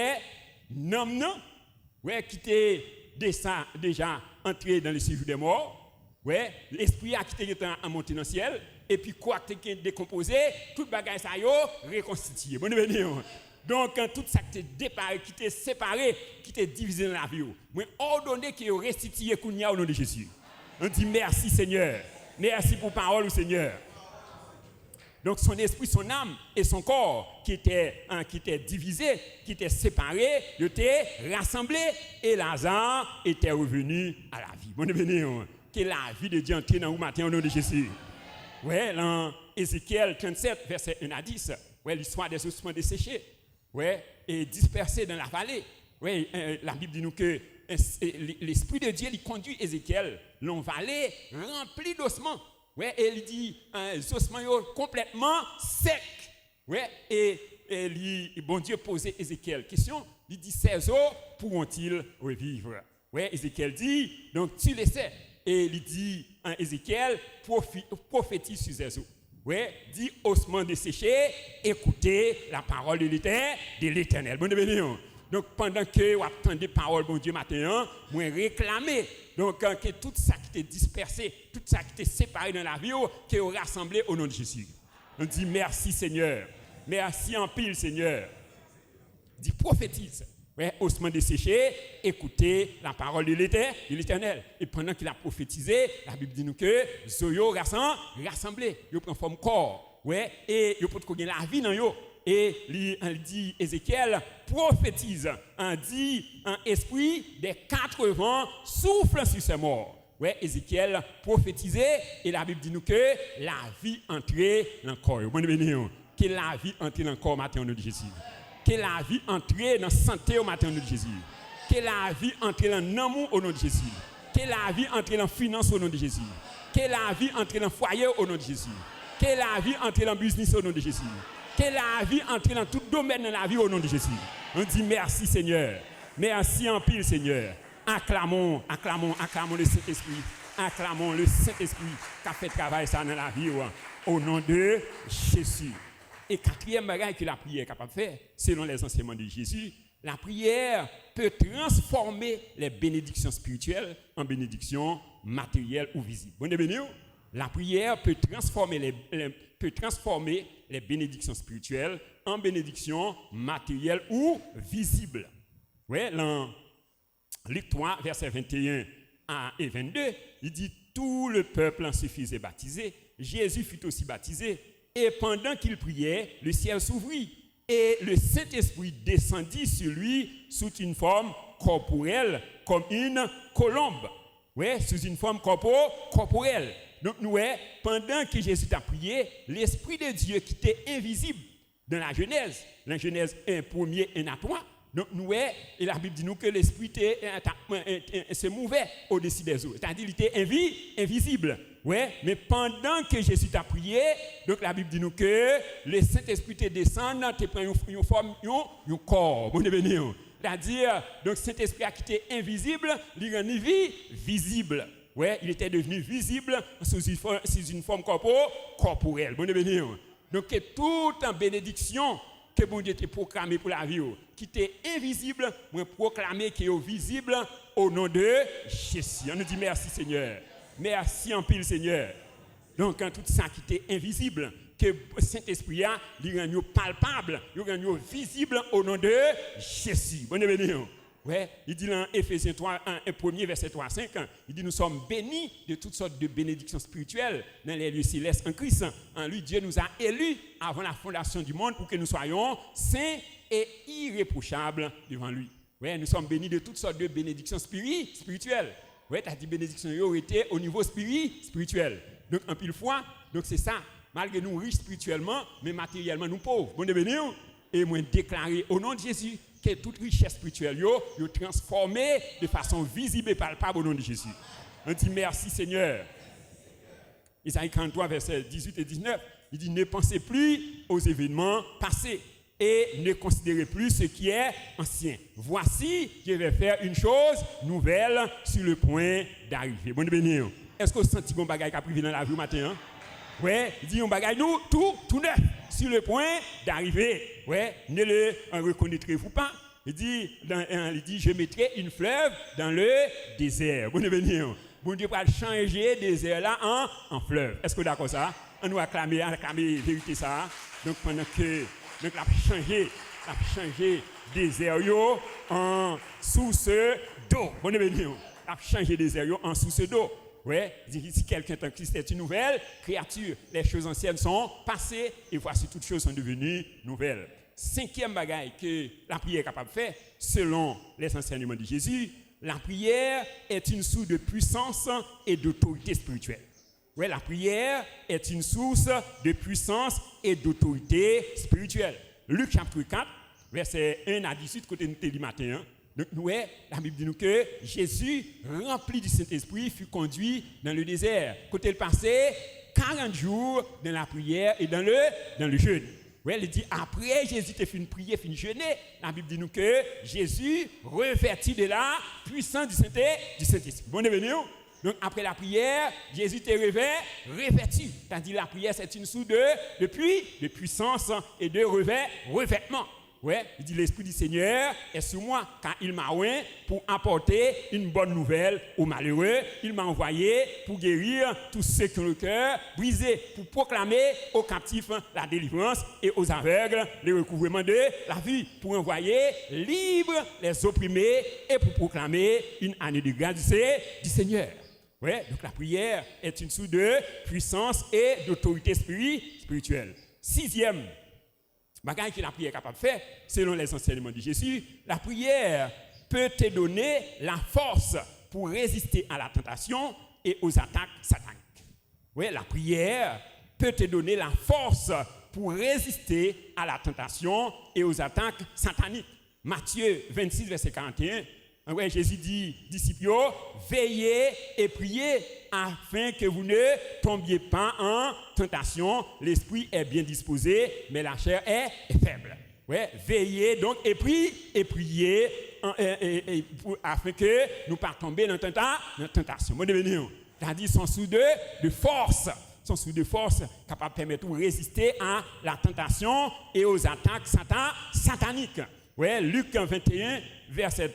qui était déjà entré dans le séjour des morts, l'esprit a quitté en monté dans le ciel, et puis quoi qui est décomposé, tout le bagage ça y reconstitué. Bon, donc, tout ça qui était séparé, qui était divisé dans la vie, moi, ordonné qu'il ait restitué Kounia au nom de Jésus. On dit merci Seigneur. Merci pour parole au Seigneur. Donc son esprit, son âme et son corps qui étaient divisés, qui étaient séparés, ils étaient rassemblés et Lazare était revenu à la vie. Bon, que la vie de Dieu entre dans vous matin au nom de Jésus. Ouais, dans Ézéchiel 37, verset 1 à 10, l'histoire des ossements desséchés, et dispersés dans la vallée. La Bible dit nous que l'esprit de Dieu il conduit Ézéchiel dans une vallée remplie d'ossements. Et il dit, les ossements complètement secs. Et bon Dieu posait Ézéchiel question, il dit, ces os pourront-ils revivre? Ézéchiel dit, donc tu les sais. Et il dit, Ézéchiel, prophétise sur ces os. Dit, ossements desséchés, écoutez la parole de l'Éternel. Bon bénédiction. Donc, pendant que vous attendez parole, bon Dieu, matin, vous réclamez. Donc, que tout ça qui était dispersé, tout ça qui était séparé dans la vie, qui est rassemblé au nom de Jésus. On dit merci Seigneur. Merci en pile Seigneur. Dit prophétise. Ossements desséchés, écoutez la parole de l'Éternel. Et pendant qu'il a prophétisé, la Bible dit nous que Zoyo rassemblé, il prend forme corps. Et il peut connaître la vie dans yo. Et il dit, Ézéchiel prophétise, dit un esprit des 4 vents souffle sur ses morts. Ézéchiel prophétisait et la Bible dit nous que la vie entrait dans le corps. Que la vie entrait dans le corps matin au nom de Jésus. Que la vie entrait dans la santé au matin au nom de Jésus. Que la vie entrait dans l'amour au nom de Jésus. Que la vie entrait dans la finance au nom de Jésus. Que la vie entrait dans le foyer au nom de Jésus. Que la vie entrait dans le business au nom de Jésus. Que la vie entre dans tout domaine de la vie au nom de Jésus. On dit merci Seigneur. Merci en pile Seigneur. Acclamons le Saint-Esprit. Acclamons le Saint-Esprit qui a fait travail ça dans la vie au nom de Jésus. Et quatrième bagage que la prière est capable de faire, selon les enseignements de Jésus, La prière peut transformer les bénédictions spirituelles en bénédictions matérielles ou visibles. Bon, la prière peut transformer les bénédictions spirituelles en bénédictions matérielles ou visibles. Oui, dans Luc 3, versets 21 et 22, il dit « Tout le peuple se faisait baptiser. Jésus fut aussi baptisé. Et pendant qu'il priait, le ciel s'ouvrit. Et le Saint-Esprit descendit sur lui sous une forme corporelle, comme une colombe. Oui, sous une forme corporelle. Donc, pendant que Jésus a prié, l'Esprit de Dieu qui était invisible dans la Genèse 1, 1er, 1 à 3, donc, et la Bible dit nous que l'Esprit se mouvait au-dessus des eaux. C'est-à-dire qu'il était invisible. Ouais, mais pendant que Jésus a prié, donc la Bible dit nous que le Saint-Esprit te descend, te prend une forme, un corps. Bon, c'est-à-dire, donc Saint-Esprit a quitté invisible, il rend visible. Ouais, il était devenu visible sous une forme corporelle. Bon, donc, toute en bénédiction que bon Dieu t'a proclamé pour la vie, qui était invisible, moi proclamé qui est visible au nom de Jésus. On nous dit merci Seigneur. Merci en pile Seigneur. Donc quand tout ça qui était invisible, que le Saint-Esprit a, il rend palpable, il rend visible au nom de Jésus. Bon béni. Ouais, il dit dans Éphésiens 3, 1er verset 3 à 5, il dit nous sommes bénis de toutes sortes de bénédictions spirituelles dans les lieux célestes en Christ. En lui, Dieu nous a élus avant la fondation du monde pour que nous soyons saints et irréprochables devant lui. Ouais, nous sommes bénis de toutes sortes de bénédictions spirituelles. Ouais, tu as dit bénédiction aurait été au niveau spirituel. Donc en pile fois, donc c'est ça. Malgré nous riches spirituellement, mais matériellement nous pauvres. Bon béni. Et moi déclarer au nom de Jésus que toute richesse spirituelle yo transformée de façon visible et palpable au nom de Jésus. On dit merci Seigneur. Isaïe 43 versets 18 et 19, il dit ne pensez plus aux événements passés et ne considérez plus ce qui est ancien. Voici, je vais faire une chose nouvelle sur le point d'arriver. Bon béni. Est-ce que vous sentez qu'on bagaille qui a privé dans la vie matin? Ouais, il dit on bagaille nous tout neuf sur le point d'arriver. Ouais, ne le reconnaîtrez-vous pas? Il dit je mettrai une fleuve dans le désert. Bon béni. Bon Dieu va changer le désert là en fleuve. Est-ce que vous d'accord ça? On nous acclamer vérité ça. Donc pendant que donc la changer désert en source d'eau. Bon béni. La changer désert en source d'eau. Ouais, si quelqu'un est en Christ est une nouvelle créature, les choses anciennes sont passées et voici toutes choses sont devenues nouvelles. Cinquième bagaille que la prière est capable de faire, selon les enseignements de Jésus, la prière est une source de puissance et d'autorité spirituelle. Ouais, la prière est une source de puissance et d'autorité spirituelle. Luc chapitre 4, verset 1 à 18, côté de matin. Donc, la Bible dit nous que Jésus, rempli du Saint-Esprit, fut conduit dans le désert. Côté il passait 40 jours dans la prière et dans le jeûne. Ouais, il dit, après Jésus a fini prier, fini jeûner, la Bible dit nous que Jésus, revêtu de la puissance du Saint-Esprit. Bon devenu. Donc, après la prière, Jésus était revêtu. C'est-à-dire la prière, c'est une source de puissance et de revêtement. Ouais, il dit l'Esprit du Seigneur est sur moi car il m'a oint pour apporter une bonne nouvelle aux malheureux. Il m'a envoyé pour guérir tous ceux qui ont le cœur brisé, pour proclamer aux captifs la délivrance et aux aveugles le recouvrement de la vue, pour envoyer libres les opprimés et pour proclamer une année de grâce du Seigneur. Ouais, donc la prière est une source de puissance et d'autorité spirituelle. Sixième bagaille que la prière est capable de faire, selon les enseignements de Jésus, la prière peut te donner la force pour résister à la tentation et aux attaques sataniques. Oui, la prière peut te donner la force pour résister à la tentation et aux attaques sataniques. Matthieu 26, verset 41, ouais, Jésus dit, disciples, veillez et priez afin que vous ne tombiez pas en tentation. L'esprit est bien disposé, mais la chair est faible. Ouais, veillez donc et priez afin que nous ne pas tomber dans la tentation. Bon devenir, c'est-à-dire son sous de force. Son sous de force capable de permettre de résister à la tentation et aux attaques sataniques. Ouais, Luc 21, verset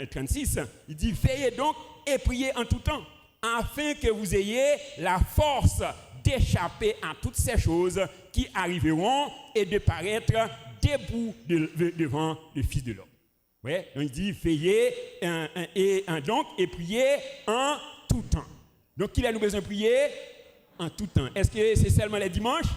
36, il dit, veillez donc et priez en tout temps, afin que vous ayez la force d'échapper à toutes ces choses qui arriveront et de paraître debout devant le Fils de l'homme. Ouais, donc il dit, veillez et priez en tout temps. Donc, qu'il a nous besoin de prier en tout temps. Est-ce que c'est seulement les dimanches?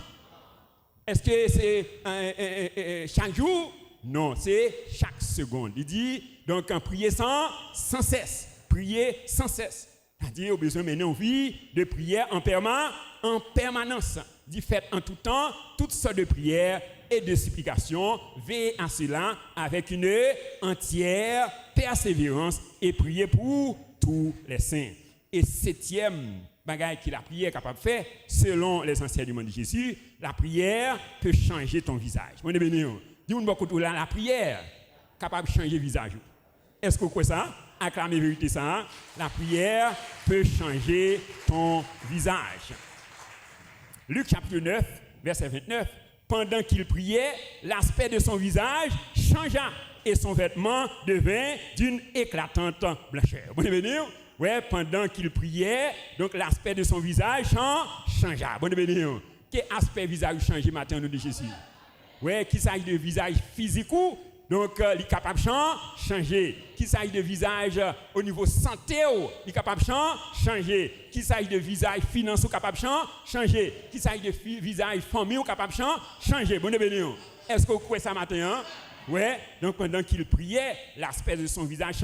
Est-ce que c'est chaque jour? Non, c'est chaque seconde. Il dit, donc, prier sans cesse. Prier sans cesse. C'est-à-dire, au besoin maintenant, on vit de prière en permanence. Il dit, faites en tout temps toutes sortes de prières et de supplications. Veillez à cela avec une entière persévérance et priez pour tous les saints. Et septième bagaille que la prière est capable de faire, selon les enseignements de Jésus, la prière peut changer ton visage. Mon béni, dis-moi beaucoup là, la prière est capable de changer le visage. Est-ce que vous croyez ça? Acclamez vérité ça. La prière peut changer ton visage. Luc chapitre 9, verset 29. Pendant qu'il priait, l'aspect de son visage changea et son vêtement devint d'une éclatante blancheur. Bon béni. Ouais, pendant qu'il priait, donc l'aspect de son visage changea. Bon béni. Quel aspect visage change matin au nom de Jésus? Ouais, qu'il s'agit de visage physique ou donc il est capable de changer. Qu'il s'agit de visage au niveau santé, il est capable de changer. Qu'il s'agit de visage financier, capable de changer. Qu'il s'agit de visage famille, capable de changer. Bon béni. Est-ce que vous croyez ça matin? Ouais, donc pendant qu'il priait, l'aspect de son visage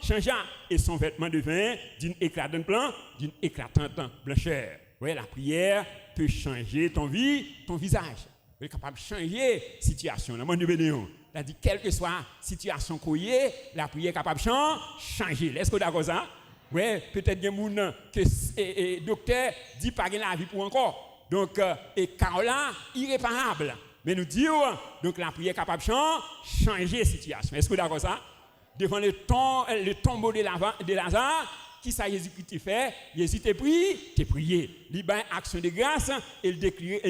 changea et son vêtement devint d'une éclatante blancheur. Ouais, la prière peut changer ton visage. Elle est capable de changer la situation. C'est-à-dire, quelle que soit la situation qu'on y est, la prière est capable de changer. Est-ce que vous d'accord ça? Ouais, peut-être qu'il y a des gens que le docteur dit pas qu'il a la vie pour encore. Donc, et Carola, irréparable. Mais nous disons, donc la prière est capable de changer la situation. Est-ce que vous d'accord ça? Devant le tombeau de Lazare, qui ça Jésus qui fait? Jésus t'a prié. Il a action de grâce et il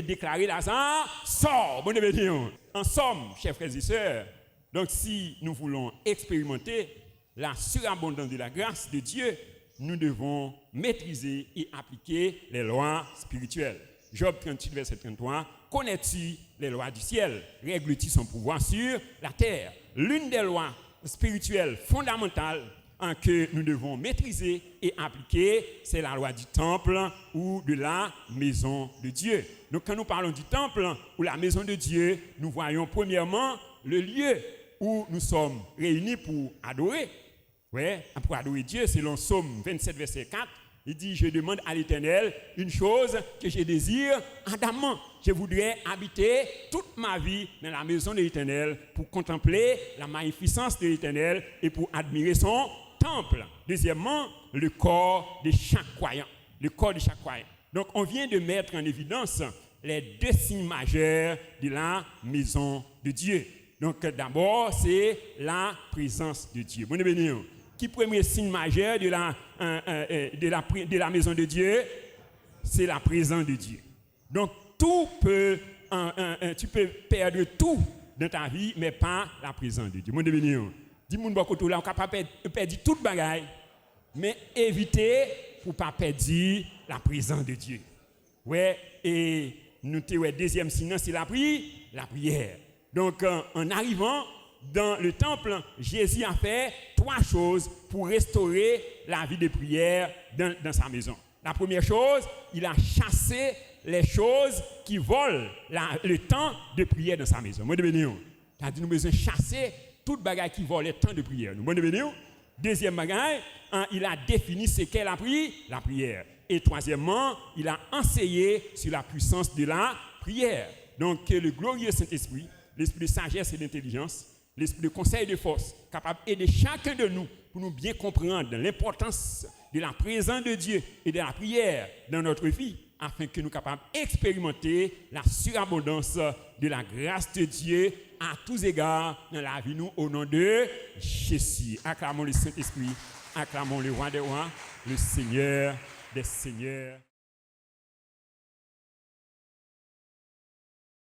déclaré Lazare, sors. Bon béni. En somme, chers frères et sœurs, donc si nous voulons expérimenter la surabondance de la grâce de Dieu, nous devons maîtriser et appliquer les lois spirituelles. Job 38, verset 33. Connais-tu les lois du ciel? Règles-tu son pouvoir sur la terre? L'une des lois spirituelles fondamentales que nous devons maîtriser et appliquer, c'est la loi du temple ou de la maison de Dieu. Donc quand nous parlons du temple ou la maison de Dieu, nous voyons premièrement le lieu où nous sommes réunis pour adorer. Ouais, pour adorer Dieu, selon Psaume 27, verset 4. Il dit, je demande à l'Éternel une chose que je désire ardemment. Je voudrais habiter toute ma vie dans la maison de l'Éternel pour contempler la magnificence de l'Éternel et pour admirer son temple. Deuxièmement, le corps de chaque croyant. Le corps de chaque croyant. Donc, on vient de mettre en évidence les deux signes majeurs de la maison de Dieu. Donc, d'abord, c'est la présence de Dieu. Bon béni. Qui premier signe majeur de la maison de Dieu? C'est la présence de Dieu. Donc, tu peux perdre tout dans ta vie, mais pas la présence de Dieu. Mon béni. Dis-moi beaucoup tout là, on capable de perdre toute bagaille, mais éviter pour pas perdre la présence de Dieu. Ouais, et nous te deuxième signe, c'est la prière. Donc, en arrivant dans le temple, Jésus a fait trois choses pour restaurer la vie de prière dans sa maison. La première chose, il a chassé les choses qui volent le temps de prière dans sa maison. Moi de béni. C'est-à-dire nous besoin chasser toute bagaille qui vole le temps de prière. Moi de béni. Deuxième bagaille, il a défini ce qu'est la prière. Et troisièmement, il a enseigné sur la puissance de la prière. Donc que le glorieux Saint-Esprit, l'esprit de sagesse et d'intelligence, l'esprit de conseil et de force, capable d'aider chacun de nous pour nous bien comprendre l'importance de la présence de Dieu et de la prière dans notre vie, afin que nous soyons capables d'expérimenter la surabondance de la grâce de Dieu à tous égards dans la vie, nous, au nom de Jésus. Acclamons le Saint-Esprit, acclamons le Roi des Rois, le Seigneur des Seigneurs.